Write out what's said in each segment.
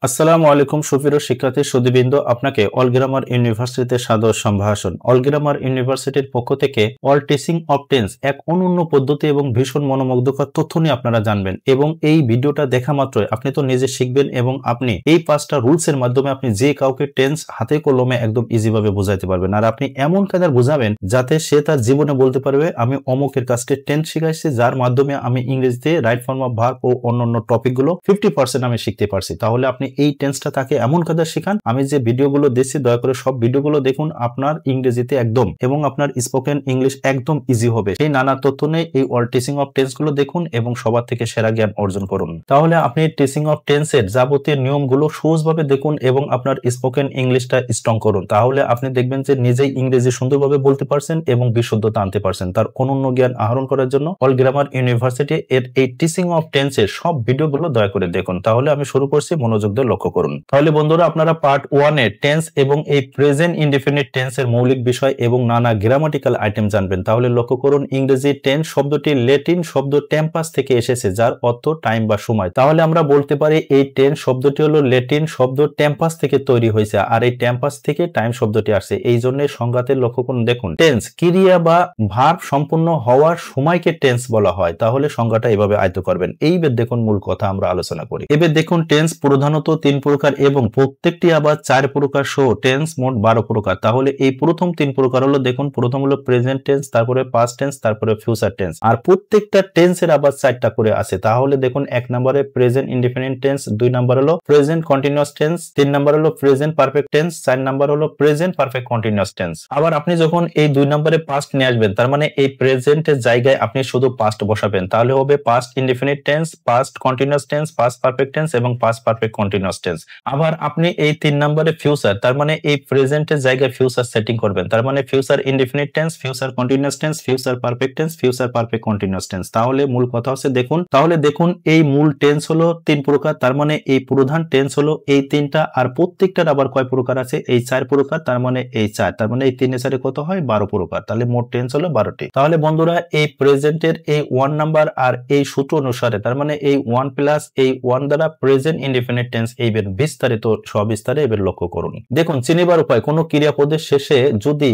আসসালামু আলাইকুম সুপ্রিয় শিক্ষার্থী সুধীবৃন্দ, আপনাকে অল গ্রামার ইউনিভার্সিটিতে সাদর সম্ভাষণ। অল গ্রামার ইউনিভার্সিটির পক্ষ থেকে অল টিচিং অফ টেন্স এক অনন্য পদ্ধতি এবং ভীষণ মনোমুগ্ধকর তথ্য নিয়ে আপনারা জানবেন, এবং এই ভিডিওটা দেখা মাত্রই আপনি তো নিজে শিখবেন এবং আপনি এই 5টা রুলস এর মাধ্যমে আপনি যে কাউকে টেন্স হাতে কলমে একদম ইজি ভাবে বোঝাইতে পারবেন। আর আপনি এমন কায়দার বোঝাবেন যাতে সে তার জীবনে বলতে পারবে আমি অমুকের কাছে টেন্স শিখাইছি, যার মাধ্যমে আমি ইংরেজিতে রাইট ফর্ম অফ ভার্ব ও অন্যান্য টপিকগুলো 50% আমি শিখতে পারছি। তাহলে আপনি এই টেন্সটা তাকে এমন কায়দায় শেখান, আমি যে ভিডিওগুলো দিচ্ছি দয়া করে সব ভিডিওগুলো দেখুন, আপনার ইংরেজিতে একদম এবং আপনার স্পোকেন ইংলিশ একদম ইজি হবে। সেই নানা তথ্য নিয়ে এই অল টিচিং অফ টেন্স গুলো দেখুন এবং সবার থেকে সেরা জ্ঞান অর্জন করুন। তাহলে আপনি টিচিং অফ টেন্স এর যাবতীয় নিয়মগুলো সহজভাবে দেখুন এবং আপনার স্পোকেন ইংলিশটা স্ট্রং করুন। তাহলে আপনি দেখবেন যে নিজেই ইংরেজি সুন্দরভাবে বলতে পারছেন এবং বিশুদ্ধতা আনতে পারছেন। তার অনন্য জ্ঞান আহরণ করার জন্য অল গ্রামার ইউনিভার্সিটি এর এই টিচিং অফ টেন্স এর সব ভিডিওগুলো দয়া করে দেখুন। তাহলে আমি শুরু করছি, মনোযোগ দিয়ে লক্ষ্য করুন। তাহলে বন্ধুরা, আপনারা পার্ট 1 এর টেন্স এবং এই প্রেজেন্ট ইনডিফিনিট টেন্স এর মৌলিক বিষয় এবং নানা গ্রামাটিক্যাল আইটেম জানবেন। তাহলে লক্ষ্য করুন, ইংরেজি টেন্স শব্দটি ল্যাটিন শব্দ টেম্পাস থেকে এসেছে, যার অর্থ টাইম বা সময়। তাহলে আমরা বলতে পারি এই টেন্স শব্দটি হলো ল্যাটিন শব্দ টেম্পাস থেকে তৈরি হয়েছে, আর এই টেম্পাস থেকে টাইম শব্দটি আসছে। এই জন্য সংজ্ঞাতে লক্ষ্য করুন, দেখুন টেন্স ক্রিয়া বা ভার্ব সম্পূর্ণ হওয়ার সময়কে টেন্স বলা হয়। তাহলে সংজ্ঞাটা এভাবে আয়ত্ত করবেন। এইবার দেখুন মূল কথা আমরা আলোচনা করি। এবার দেখুন টেন্স প্রধানত 3 প্রকার এবং প্রত্যেকটি আবার 4 প্রকার সহ টেন্স মোট 12 প্রকার। তাহলে এই প্রথম 3 প্রকার হলো, দেখুন প্রথম হলো প্রেজেন্ট টেন্স, তারপরে পাস্ট টেন্স, তারপরে ফিউচার টেন্স। আর প্রত্যেকটা টেন্সের আবার 4টা করে আছে। তাহলে দেখুন 1 নম্বরে প্রেজেন্ট ইনডিফিনিট টেন্স, 2 নম্বর হলো প্রেজেন্ট কন্টিনিউয়াস টেন্স, 3 নম্বর হলো প্রেজেন্ট পারফেক্ট টেন্স, 4 নম্বর হলো প্রেজেন্ট পারফেক্ট কন্টিনিউয়াস টেন্স। আবার আপনি যখন এই 2 নম্বরে পাস্ট নিয়ে আসবেন, তার মানে এই প্রেজেন্টের জায়গায় আপনি শুধু পাস্ট বসাবেন। তাহলে হবে past indefinite tense, past continuous tense, past perfect tense এবং পাস্ট পারফেক্ট কন্টিনিউয়াস টেন্স। আবার আপনি এই 3 নম্বরে ফিউচার, তার মানে এই প্রেজেন্টের জায়গায় ফিউচার সেটিং করবেন। তার মানে future indefinite tense, future continuous tense, future perfect tense, future perfect continuous tense. তাহলে মূল কথা হচ্ছে দেখুন, তাহলে দেখুন এই মূল টেন্স হলো 3 প্রকার। তার মানে এই প্রধান টেন্স হলো এই 3টা, আর প্রত্যেকটার আবার কয় প্রকার আছে? এই 4 প্রকার। তার মানে এই 4, তার মানে এই 3 এর 4 কত হয়? 12 প্রকার। তাহলে মোট টেন্স হলো 12টি। তাহলে বন্ধুরা, এই প্রেজেন্টের এই 1 নাম্বার আর এই সূত্র অনুসারে, তার মানে এই 1 প্লাস এই 1 দ্বারা প্রেজেন্ট ইনডিফিনিট টেন্স এইবার বিস্তারিত সবিস্তারে এবার লক্ষ্য করুন। দেখুন চিনিবার উপায়, কোন ক্রিয়াপদের শেষে যদি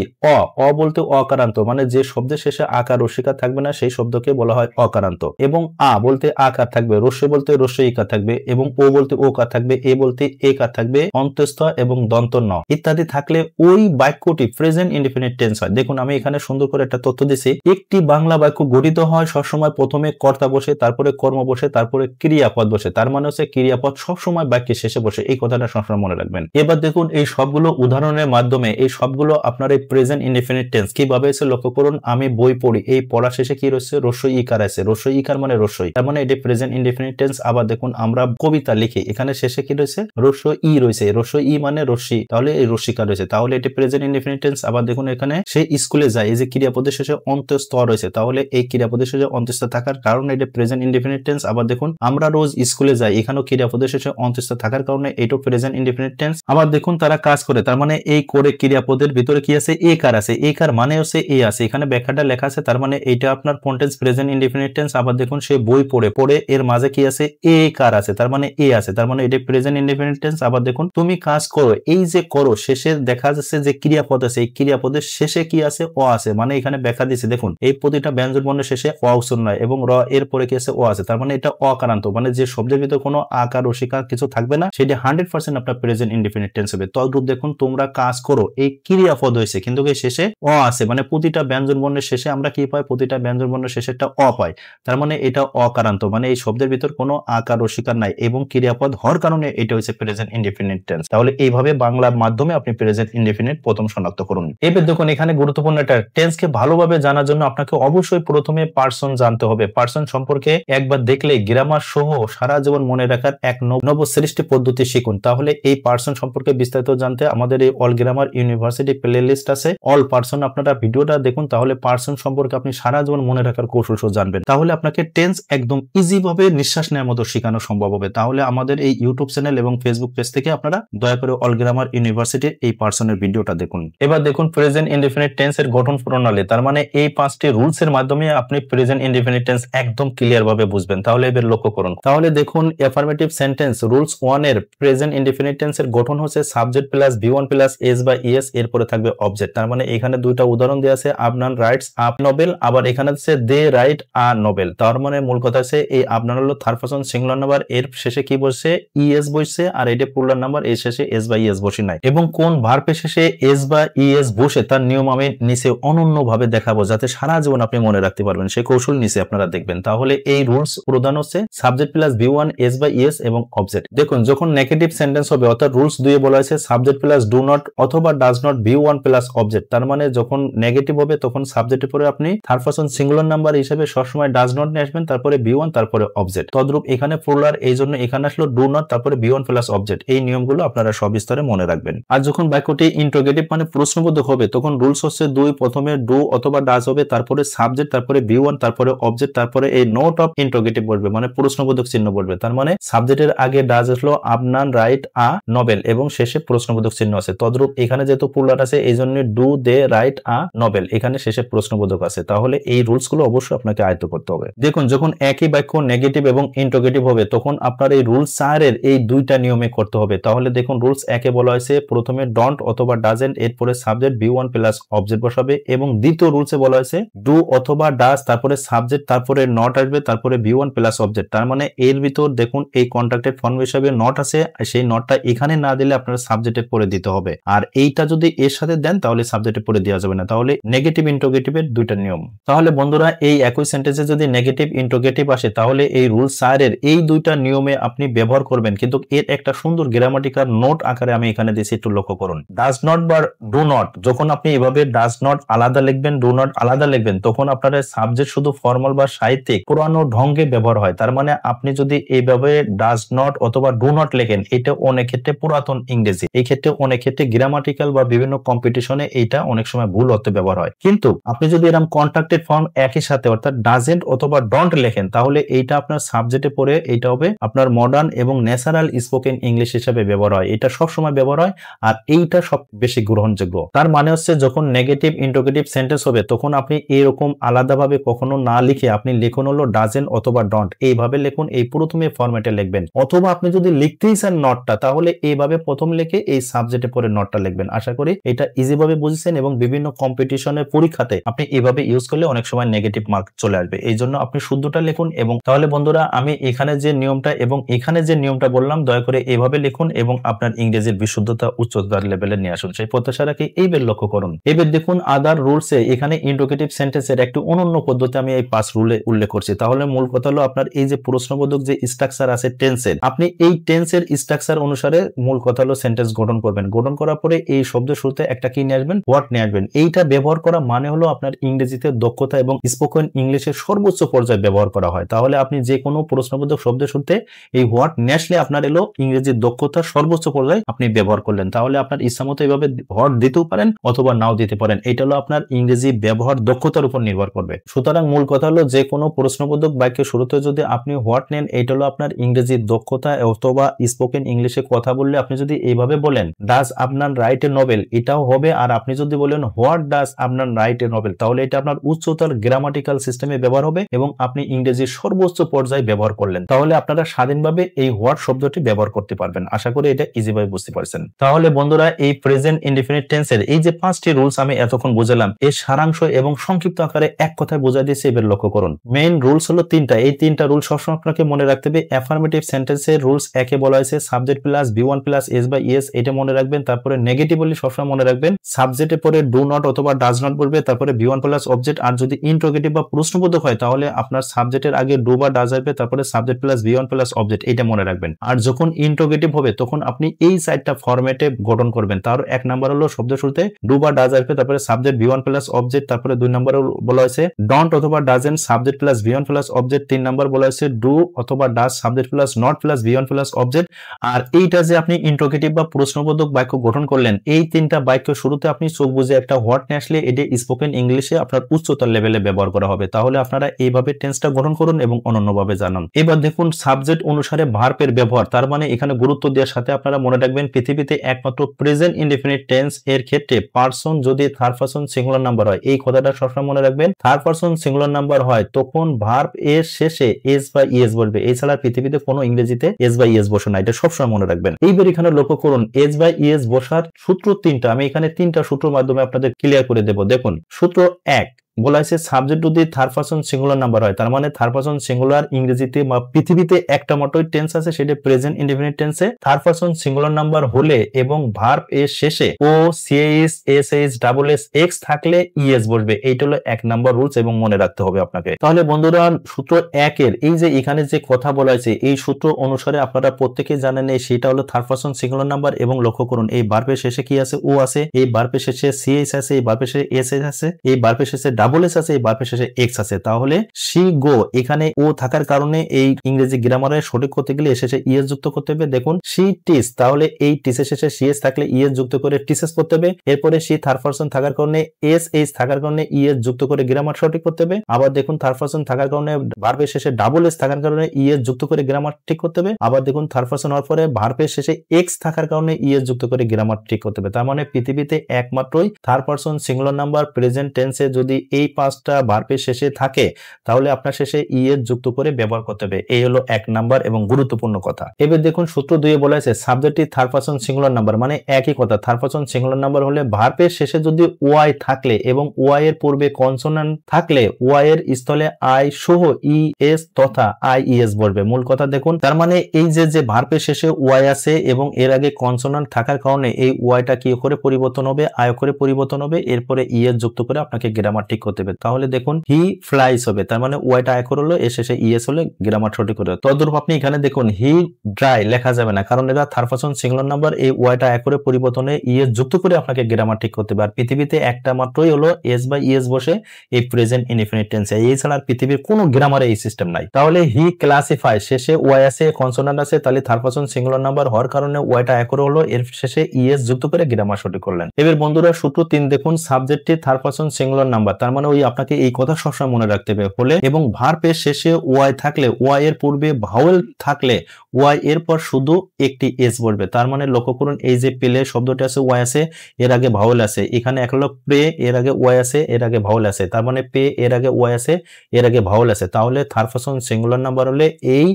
অ বলতে অকারান্ত, মানে যে শব্দের শেষে আকার রস্যিকার থাকবে না সেই শব্দকে বলা হয় অকারান্ত, এবং আ বলতে আকার থাকবে, রস্য বলতে রস্যইকার থাকবে, এবং ও বলতে ওকার থাকবে, এ বলতে একার থাকবে, অন্তস্থ এবং দন্ত ন ইত্যাদি থাকলে ওই বাক্যটি প্রেজেন্ট ইনডিফিনিট টেন্স হয়। দেখুন আমি এখানে সুন্দর করে একটা তথ্য দিছি। একটি বাংলা বাক্য গঠিত হয় সবসময় প্রথমে কর্তা বসে, তারপরে কর্ম বসে, তারপরে ক্রিয়াপদ বসে। তার মানে হচ্ছে ক্রিয়াপদ সবসময় বাক্যের শেষে বসে। এই কথাটা সবসময় মনে রাখবেন। এবার দেখুন এই সবগুলো উদাহরণের মাধ্যমে এই সবগুলো আপনার এই প্রেজেন্ট ইনডিফিনিট টেন্স কিভাবে এসে লক্ষ্য করুন। আমি বই পড়ি, এই পড়া শেষে কি রয়েছে? রস্যই ইকার আছে। রস্যই ইকার মানে রস্যই, তার মানে এটি প্রেজেন্ট ইনডিফিনিট টেন্স। আবার দেখুন আমরা কবিতা লিখি, এখানে শেষে কি রয়েছে? রস্যই ই রয়েছে। রস্যই ই মানে রস্যি, তাহলে এই রস্যিকার রয়েছে, তাহলে এটি প্রেজেন্ট ইনডিফিনিট টেন্স। আবার দেখুন এখানে সে স্কুলে যায়, এই যে ক্রিয়াপদের শেষে অন্তস্থ রয়েছে, তাহলে এই ক্রিয়াপদের শেষে অন্তস্থ থাকার কারণে এটি প্রেজেন্ট ইনডিফিনিট টেন্স। আবার দেখুন আমরা রোজ স্কুলে যাই, এখানেও ক্রিয়াপদের শেষে অন্তস্থ থাকার কারণে এটাও প্রেজেন্ট ইনডিফিনিট টেন্স। আবার দেখুন তারা কাজ করে, তার মানে এই করে ক্রিয়াপদের ভিতরে কি আছে? এ কার আছে। এ কার মানে হচ্ছে এ আছে, এখানে ব্যাখ্যাটা লেখা আছে, তার মানে এটা আপনার কোন টেন্স? Present indefinite tense. আবার দেখুন সে বই পড়ে এর মাঝে কি আছে? এ কার আছে, তার মানে এ আছে, তার মানে এটা প্রেজেন্ট ইনডিফিনিট টেন্স। আবার দেখুন তুমি কাজ করো, এই যে করো শেষে দেখা যাচ্ছে যে ক্রিয়াপদ আছে, এই ক্রিয়াপদের শেষে কি আছে? অ আছে, মানে এখানে ব্যাখ্যা দিয়েছে। দেখুন এই প্রতিটা ব্যঞ্জন বর্ণের শেষে অ উচ্চারণ হয় এবং র এর পরে কি আছে? ও আছে, তার মানে এটা অকারান্ত, মানে যে শব্দের ভিতরে কোনো আকার রসিকার কিছু থাকবে না, সেটা 100% আপনার প্রেজেন্ট ইনডিফিনিট টেন্স হবে। তদ্রূপ দেখুন তোমরা কাজ করো, এই ক্রিয়াপদ হয়েছে কিন্তু এই শেষে অ আছে, মানে প্রতিটা ব্যঞ্জন বর্ণের শেষে আমরা কি পাই? প্রতিটা ব্যঞ্জন বর্ণের শেষে একটা অ পাই, তার মানে এটা অকারান্ত, মানে এই শব্দের ভিতর কোনো আকার রসিকার নাই এবং ক্রিয়াপদ হওয়ার কারণে এটা হচ্ছে প্রেজেন্ট ইনডিফিনিট টেন্স। তাহলে এইভাবে বাংলার মাধ্যমে আপনি প্রেজেন্ট ইনডিফিনিট প্রথম শনাক্ত করুন। এবার দেখুন এখানে গুরুত্বপূর্ণ একটা টেন্সকে ভালোভাবে জানার জন্য আপনাকে অবশ্যই প্রথমে পার্সন জানতে হবে। পার্সন সম্পর্কে একবার দেখলে গ্রামার সহ সারা জীবন মনে রাখার এক নবসৃষ্টি পদ্ধতি শিখুন। তাহলে এই পার্সন সম্পর্কে বিস্তারিত জানতে আমাদের এই all grammar university playlist আছে, অল পার্সন, আপনারা ভিডিওটা দেখুন। তাহলে পার্সন সম্পর্কে আপনি সারা জীবন মনে রাখার কৌশল জানবেন। তাহলে আপনাকে টেন্স একদম ইজি ভাবে নিঃশ্বাস নেওয়ার মতো শেখানো সম্ভব হবে। তাহলে আমাদের এই ইউটিউব চ্যানেল এবং ফেসবুক পেজ থেকে আপনারা দয়া করে অল গ্রামার ইউনিভার্সিটির এই পার্সনের ভিডিওটা দেখুন। এবার দেখুন প্রেজেন্ট ইনডিফিনিট টেন্স এর গঠন প্রণালী, তার মানে এই 5টি রুলস এর মাধ্যমে আপনি প্রেজেন্ট ইনডিফিনিট টেন্স একদম ক্লিয়ার ভাবে বুঝবেন। তাহলে এবার লক্ষ্য করুন। তাহলে দেখুন অ্যাফার্মেটিভ সেন্টেন্স রুলস 1 এর প্রেজেন্ট ইনডিফিনিট টেন্সের গঠন হচ্ছে subject plus V1 plus S বা ES, এরপরে থাকবে অবজেক্ট। তার মানে এখানে দুইটা উদাহরণ দেওয়া আছে, আফনান রাইটস আ নোবেল, আবার এখানে হচ্ছে দে রাইট আ নোবেল। তার মানে মূল কথা আছে এই আফনান হলো থার্ড পারসন সিঙ্গুলার নাম্বার, এর শেষে কি বসছে ES বসছে, আর এটা প্লুরাল নাম্বার, এর শেষে S বা ES বসে নাই। এবং কোন ভার্বের শেষে S বা ES বসে তার নিয়ম আমি নিচে অনন্যভাবে দেখাবো, যাতে সারা জীবন আপনি মনে রাখতে পারবেন, সেই কৌশল নিচে আপনারা দেখবেন। তাহলে এই রুলস প্রধান হচ্ছে সাবজেক্ট প্লাস V1 S বা ES এবং অবজেক্ট। দেখুন যখন নেগেটিভ সেন্টেন্স হবে, অর্থাৎ রুলস 2 এ বলা হয়েছে সাবজেক্ট প্লাস ডু নট অথবা does not V1 plus object. তার মানে যখন নেগেটিভ হবে তখন সাবজেক্টের পরে আপনি থার্ড পারসন সিঙ্গুলার নাম্বার হিসেবে সবসময় ডাজ নট নিয়ে আসবেন, তারপরে V1 তারপরে অবজেক্ট। তদ্রূপ এখানে প্লুরাল, এই জন্য এখানে আসলো ডু নট তারপরে V1 প্লাস অবজেক্ট। এই নিয়মগুলো আপনারা সবিস্তারে মনে রাখবেন। আর যখন বাক্যটি ইন্টারোগেটিভ মানে প্রশ্নবোধক হবে, তখন রুলস হচ্ছে 2, প্রথমে ডু অথবা ডাজ হবে, তারপরে সাবজেক্ট, তারপরে V1, তারপরে অবজেক্ট, তারপরে এই নোট অফ ইন্টারোগেটিভ বলবে, মানে প্রশ্নবোধক চিহ্ন বলবে। তার মানে সাবজেক্টের আগে ডাজ আসলো আফনান রাইট আ নোবেল এবং শেষে প্রশ্নবোধক চিহ্ন আছে। তদ্রূপ এখানে যেহেতু প্লুরাল আছে এই জন্য do they write a novel, এখানে শেষে প্রশ্নবোধক আছে। তাহলে এই রুলস গুলো অবশ্যই আপনাকে আয়ত্ত করতে হবে। দেখুন যখন একই বাক্য নেগেটিভ এবং ইন্টারোগেটিভ হবে, তখন আপনার এই রুলস 4 এর এই দুইটা নিয়মে করতে হবে। তাহলে দেখুন রুলস 1 এ বলা হয়েছে প্রথমে ডন্ট অথবা ডাজেন্ট, এরপরে সাবজেক্ট V1 প্লাস অবজেক্ট বসাবে, এবং দ্বিতীয় রুলসে বলা হয়েছে ডু অথবা ডাজ, তারপরে সাবজেক্ট, তারপরে নট আসবে, তারপরে V1 প্লাস অবজেক্ট। তার মানে এর ভিতর দেখুন এই কন্ট্রাক্টেড ফর্ম হিসাবে নট আছে, সেই নটটা এখানে না দিলে আপনার সাবজেক্টে পরে দিতে হবে, আর এইটা যদি এর সাথে দেন তাহলে সাবজেক্টে পরে দেওয়া যাবে না। তাহলে নেগেটিভ ইন্টারোগেটিভের দুইটা নিয়ম। তাহলে বন্ধুরা এই একই সেন্টেন্সে যদি নেগেটিভ ইন্টারোগেটিভ আসে, তাহলে এই রুলস 4 এর এই দুইটা নিয়মে আপনি ব্যবহার করবেন, কিন্তু এর একটা সুন্দর গ্রামাটিক্যাল নোট আকারে আমি এখানে দিয়েছি, একটু লক্ষ্য করুন। ডাজ নট বা ডু নট, যখন আপনি এভাবে ডাজ নট আলাদা লিখবেন, ডু নট আলাদা লিখবেন, তখন আপনার সাবজেক্ট শুধু ফর্মাল বা সাহিত্যিক পুরানো ঢঙ্গে ব্যবহার হয়। তার মানে আপনি যদি এইভাবে ডাজ নট অথবা ডু নট লেখেন, এটা অনেক ক্ষেত্রে পুরাতন ইংরেজি, এই ক্ষেত্রে অনেক ক্ষেত্রে গ্রামাটিক্যাল বা বিভিন্ন কম্পিটিশনে এইটা অনেক সময় ভুল অর্থে ব্যবহার হয়। কিন্তু আপনি যদি এরকম কন্ট্রাক্টেড ফর্ম একই সাথে অর্থাৎ ডাজেন্ট অথবা ডন্ট লেখেন, তাহলে এইটা আপনার সাবজেক্টে পড়ে এইটা হবে আপনার মডার্ন এবং ন্যাচারাল স্পোকেন ইংলিশ হিসেবে ব্যবহার হয়, এটা সবসময় ব্যবহার হয়, আর এইটা সব বেশি গ্রহণযোগ্য। তার মানে হচ্ছে যখন নেগেটিভ ইন্টারোগেটিভ সেন্টেন্স হবে, তখন আপনি এরকম আলাদাভাবে কখনো না লিখে আপনি লিখুন হলো ডাজেন্ট অথবা ডন্ট, এইভাবে লিখুন, এই প্রথমে ফরম্যাটে লিখবেন। অথবা আপনি যদি লিখতেই চান নটটা, তাহলে এইভাবে প্রথম লিখে এই সাবজেক্টে পরে নটটা লিখবেন। আশা করি এটা ইজি ভাবে বুঝেছেন, এবং বিভিন্ন কম্পিটিশনের পরীক্ষাতে আপনি এইভাবে ইউজ করলে অনেক সময় নেগেটিভ মার্ক চলে আসবে, এই জন্য আপনি শুদ্ধটা লিখুন। এবং তাহলে বন্ধুরা আমি এখানে যে নিয়মটা এবং এখানে যে নিয়মটা বললাম, দয়া করে এইভাবে লিখুন এবং আপনার ইংরেজির বিশুদ্ধতা উচ্চতর লেভেলে নিয়ে আসুন, সেই প্রত্যাশা রাখি। এইবার লক্ষ্য করুন, এবার দেখুন আদার রুলসে এখানে ইন্টারোগেটিভ সেন্টেন্সের একটি অনন্য পদ্ধতি আমি এই 5 রুলে উল্লেখ করছি। তাহলে মূল কথা হলো আপনার এই যে প্রশ্নবোধক যে স্ট্রাকচার আছে টেন্সের, আপনি এই টেন্সের স্ট্রাকচার অনুসারে মূল কথা হলো সেন্টেন্স গঠন করবেন। গঠন করার পরে এই শব্দ শুরুতে একটা কি নিয়ে আসবেন, হোয়াট নিয়ে আসবেন। এইটা ব্যবহার করা মানে হলো আপনার ইংরেজিতে দক্ষতা এবং স্পোকেন ইংলিশের সর্বোচ্চ পর্যায়ে ব্যবহার করা হয়। তাহলে আপনি যে কোনো প্রশ্নবোধক শব্দের শুরুতে এই হোয়াট নিয়ে আসলে আপনার এলো ইংরেজির দক্ষতার সর্বোচ্চ পর্যায়ে আপনি ব্যবহার করলেন। তাহলে আপনার ইচ্ছা মতো এইভাবে হোয়াট দিতেও পারেন অথবা নাও দিতে পারেন, এটা হলো আপনার ইংরেজি ব্যবহার দক্ষতার উপর নির্ভর করবে। সুতরাং মূল কথা হলো যে কোনো প্রশ্নবোধক বাক্যের শুরুতে যদি আপনি হোয়াট নেন, এটা হলো আপনার ইংরেজি দক্ষতা অথবা স্পোকেন ইংলিশে কথা বললে আপনি যদি এইভাবে বলেন ডাজ আপনার রাইট এ নোবেল, এটাও হবে। আর আপনি যদি বলেন হোয়াট ডাজ আপনার রাইট এ নোবেল, তাহলে এটা আপনার উচ্চতর গ্রামাটিক্যাল সিস্টেমে ব্যবহার হবে এবং আপনি ইংরেজির সর্বোচ্চ পর্যায়ে ব্যবহার করলেন। তাহলে আপনারা স্বাধীনভাবে এই হোয়াট শব্দটি ব্যবহার করতে পারবেন। আশা করি এটা ইজিভাবে বুঝতে পারছেন। তাহলে বন্ধুরা এই প্রেজেন্ট ইনডিফিনিট টেন্সের এই যে 5টি রুলস আমি এতক্ষণ বুঝালাম, এর সারাংশ এবং সংক্ষিপ্ত আকারে এক কথায় বোঝা দিয়েছে। এবার লক্ষ্য করুন, মেইন রুলস হলো 3টা। এই 3টা রুল সবসময় আপনাকে মনে রাখতে হবে। অ্যাফার্মেটিভ সেন্টেন্সের রুলস 1 এ বলা হয়েছে subject plus V1 plus S বা ES, এটা মনে রাখবেন। তারপরে নেগেটিভলি সবসময় মনে রাখবেন সাবজেক্টের পরে ডু নট অথবা ডাজ নট বলবে, তারপরে V1 প্লাস অবজেক্ট। আর যদি ইন্টারোগেটিভ বা প্রশ্নবোধক হয়, তাহলে আপনার সাবজেক্টের আগে ডু বা ডাজ আসবে, তারপরে subject plus V1 plus object, এটা মনে রাখবেন। আর যখন ইন্টারোগেটিভ হবে তখন আপনি এই 4টা ফরম্যাটে গঠন করবেন। তার 1 নাম্বার হলো শব্দ শুরুতে ডু বা ডাজ আসবে, তারপরে সাবজেক্ট V1 প্লাস অবজেক্ট, তারপরে 2 নাম্বার বলা হয়েছে ডন্ট অথবা doesn't, subject plus V1 plus object, 3 number বলা হয়েছে ডু অথবা does, subject plus not plus V1 plus object. আর এইটা যে আপনি ইন্টারোগেটিভ বা প্রশ্নবোধক বাক্য গঠন করলেন, এই 3টা বাক্য শুরুতে আপনি চোখ বুঝে একটা হোয়াট নিয়ে আসলে এটা স্পোকেন ইংলিশে আপনার উচ্চতর লেভেলে ব্যবহার করা হবে। তাহলে আপনারা এইভাবে টেন্সটা গঠন করুন এবং অনন্যভাবে জানান। এবার দেখুন সাবজেক্ট অনুসারে ভার্বের ব্যবহার। তার মানে এখানে গুরুত্ব দেওয়ার সাথে আপনারা মনে রাখবেন পৃথিবীতে একমাত্র প্রেজেন্ট ইনডিফিনিট টেন্স এর ক্ষেত্রে পারসন যদি থার্ড পারসন সিঙ্গুলার নাম্বার হয়, এই কথাটা সবসময় মনে রাখবেন। থার্ড পারসন সিঙ্গুলার নাম্বার হয় তখন ভার্ব এর শেষে এস বা ইএস বলবে, এছাড়া পৃথিবীতে কোনো ইংরেজিতে এস বাই ইএস বসে না, এটা সবসময় মনে রাখবেন। এইবার এখানে লক্ষ্য করুন এস বাই ইএস বসার সূত্র তিনটা, আমি এখানে তিনটা সূত্রের মাধ্যমে আপনাদের ক্লিয়ার করে দেব। দেখুন সূত্র 1 বলা হয়েছে সাবজেক্ট যদি থার্ড পারসন সিঙ্গুলার নাম্বার হয়, তার মানে থার্ড পারসন সিঙ্গুলার ইংরেজিতে বা পৃথিবীতে একটা মাত্রই টেন্স আছে, সেটা প্রেজেন্ট ইনডেফিনিট টেন্সে। থার্ড পারসন সিঙ্গুলার নাম্বার হলে এবং ভার্ব এর শেষে O CS SS double S X থাকলে ইএস বসবে। এইটা হলো 1 নাম্বার রুলস এবং মনে রাখতে হবে আপনাকে। তাহলে বন্ধুরা সূত্র 1 এর এই যে এখানে যে কথা বলা হয়েছে এই সূত্র অনুসারে আপনারা প্রত্যেকেই জানেন সেটা হলো থার্ড পারসন সিঙ্গুলার নাম্বার। এবং লক্ষ্য করুন এই ভার্বের শেষে কি আছে, ও আছে, এই ভার্বের শেষে সিএস আছে, এই ভার্বের শেষে এসএস আছে, এই ভার্বের শেষে ডাবল এস আছে, এই ভার্বের শেষে এক্স আছে। তাহলে সি গো এখানে ও থাকার কারণে এই ইংরেজি গ্রামারে সঠিক করতে গেলে শেষে ইএস যুক্ত করতে হবে। দেখুন সি টিস, তাহলে এই টিসের শেষে সিএস থাকলে ইএস যুক্ত করে টিসেস করতে হবে। এরপরে সি থার্ড পারসন থাকার কারণে এস এইচ থাকার কারণে ইএস যুক্ত করে গ্রামার সঠিক করতে হবে। আবার দেখুন থার্ড পারসন থাকার কারণে ভার্বের শেষে ডাবল এস থাকার কারণে ইএস যুক্ত করে গ্রামার ঠিক করতে হবে। আবার দেখুন থার্ড পারসন হওয়ার পরে ভার্বের শেষে এক্স থাকার কারণে ইএস যুক্ত করে গ্রামার ঠিক করতে হবে। তার মানে পৃথিবীতে একমাত্রই third person singular number present টেন্সে যদি এই 5টা ভার্বের শেষে থাকে তাহলে আপনার শেষে ইএস যুক্ত করে ব্যবহার করতে হবে। এই হলো 1 নাম্বার এবং গুরুত্বপূর্ণ কথা। এবার দেখুন সূত্র 2 এ বলা আছে সাবজেক্টটি থার্ড পারসন সিঙ্গুলার নাম্বার, মানে একই কথা। থার্ড পারসন সিঙ্গুলার নাম্বার হলে ভার্বের শেষে যদি ওয়াই থাকলে এবং ওয়াই এর পূর্বে কনসোনান্ট থাকলে ওয়াই এর স্থলে আই সহ ই এস তথা আই ইএস বসবে। মূল কথা দেখুন, তার মানে এই যে ভার্বের শেষে ওয়াই আছে এবং এর আগে কনসোনান্ট থাকার কারণে এই ওয়াইটা কি করে পরিবর্তন হবে, আই করে পরিবর্তন হবে। এরপরে ইএস যুক্ত করে আপনাকে গ্রামার ঠিক করতে হবে। তাহলে দেখুন হি ফ্লাইস হবে, তার মানে ওয়াইটা আই করে হলো, এর শেষে ইএস হলে গ্রামার সঠিক করে। তদ্রূপ আপনি এখানে দেখুন হি ড্রাই লেখা যাবে না, কারণ এটা থার্ড পারসন সিঙ্গুলার নাম্বার। এই ওয়াইটা আই করে পরিবর্তনে ইএস যুক্ত করে আপনাকে গ্রামার ঠিক করতে হবে। আর পৃথিবীতে একটা মাত্রই হলো এস বাই ইএস বসে এই প্রেজেন্ট ইনডিফিনিট টেন্সে, এই ছাড়া আর পৃথিবীর কোনো গ্রামারে এই সিস্টেম নাই। তাহলে হি ক্লাসিফাই শেষে ওয়াই আছে, কনসোনান্ট আছে, তাহলে থার্ড পারসন সিঙ্গুলার নাম্বার হওয়ার কারণে ওয়াইটা আই করে হলো, এর শেষে ইএস যুক্ত করে গ্রামার সঠিক করলেন। এবার বন্ধুরা সূত্র 3 দেখুন সাবজেক্টটি থার্ড পারসন সিঙ্গুলার নাম্বার, তার মানে ওই আপনাকে এই কথা সবসময় মনে রাখতে হবে। হলে এবং ভার্বের শেষে ওয়াই থাকলে ওয়াই এর পূর্বে ভাওয়েল থাকলে ওয়াই এর পর শুধু একটি এস বলবে। তার মানে লক্ষ্য করুন এই যে পেলে শব্দটি আছে ওয়াই আছে, এর আগে ভাওয়েল আছে। এখানে এক হলো প্রে, এর আগে ওয়াই আছে, এর আগে ভাওয়েল আছে। তার মানে পে এর আগে ওয়াই আছে, এর আগে ভাওয়েল আছে। তাহলে থার্ড পারসন সিঙ্গুলার নাম্বার হলে এই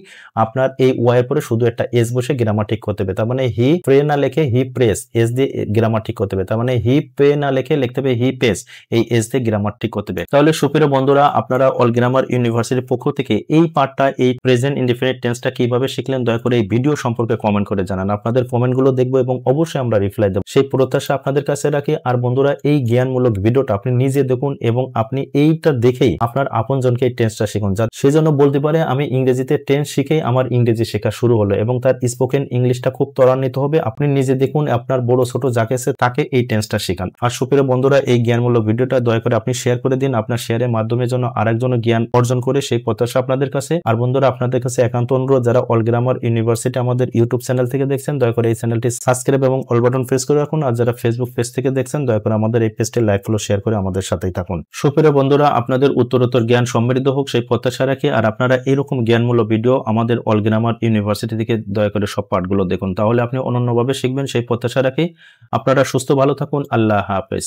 আপনার এই ওয়াই এর পরে শুধু একটা এস বসে গ্রামার ঠিক করতে হবে। তার মানে হি প্রে না লিখে হি প্রেস, এস দিয়ে গ্রামার ঠিক করতে হবে। তার মানে হি প্রে না লিখে লিখতে হবে হি পেস, এই এস দিয়ে গ্রামার ঠিক করতে হবে। তাহলে সুপ্রিয় বন্ধুরা আপনারা অল গ্রামার ইউনিভার্সিটির পক্ষ থেকে এই পার্টটা এই প্রেজেন্ট ইনডিফিনিট টেন্সটা কিভাবে শিখলেন দয়া করে এই ভিডিও সম্পর্কে কমেন্ট করে জানান। আপনাদের কমেন্টগুলো দেখবো এবং অবশ্যই আমরা রিপ্লাই দেব, সেই প্রত্যাশা আপনাদের কাছে রাখি। আর বন্ধুরা এই জ্ঞানমূলক ভিডিওটা আপনি নিজে দেখুন এবং আপনি এইটা দেখেই আপনার আপনজনকে এই টেন্সটা শিখুন, যা সেজন্য বলতে পারে আমি ইংরেজিতে টেন্স শিখেই আমার ইংরেজি শেখা শুরু হলো এবং তার স্পোকেন ইংলিশটা খুব ত্বরান্বিত হবে। আপনি নিজে দেখুন, আপনার বড় ছোট যাকে আছে তাকে এই টেন্সটা শেখান। আর সুপ্রিয় বন্ধুরা এই জ্ঞানমূলক ভিডিওটা দয়া করে আপনি শেয়ার করে দিন, আপনার শেয়ারের মাধ্যমে যেন আরেকজন জ্ঞান অর্জন করে সেই প্রত্যাশা আপনাদের কাছে। আর বন্ধুরা আপনাদের কাছে একান্ত অনুরোধ, যারা অল গ্রামার ইউনিভার্সিটি আমাদের ইউটিউব চ্যানেল থেকে দেখছেন দয়া করে এই চ্যানেলটি সাবস্ক্রাইব এবং অল বাটন প্রেস করে রাখুন। আর যারা ফেসবুক পেজ থেকে দেখছেন দয়া করে আমাদের এই পেজটি লাইক ফলো শেয়ার করে আমাদের সাথেই থাকুন। সুপ্রিয় বন্ধুরা আপনাদের উত্তরোত্তর জ্ঞান সমৃদ্ধ হোক সেই প্রত্যাশা রাখি। আর আপনারা এরকম জ্ঞানমূলক ভিডিও আমাদের অল গ্রামার ইউনিভার্সিটি থেকে দয়া করে সব পাঠগুলো দেখুন, তাহলে আপনি অনন্যভাবে শিখবেন সেই প্রত্যাশা রাখি। আপনারা সুস্থ ভালো থাকুন। আল্লাহ হাফেজ।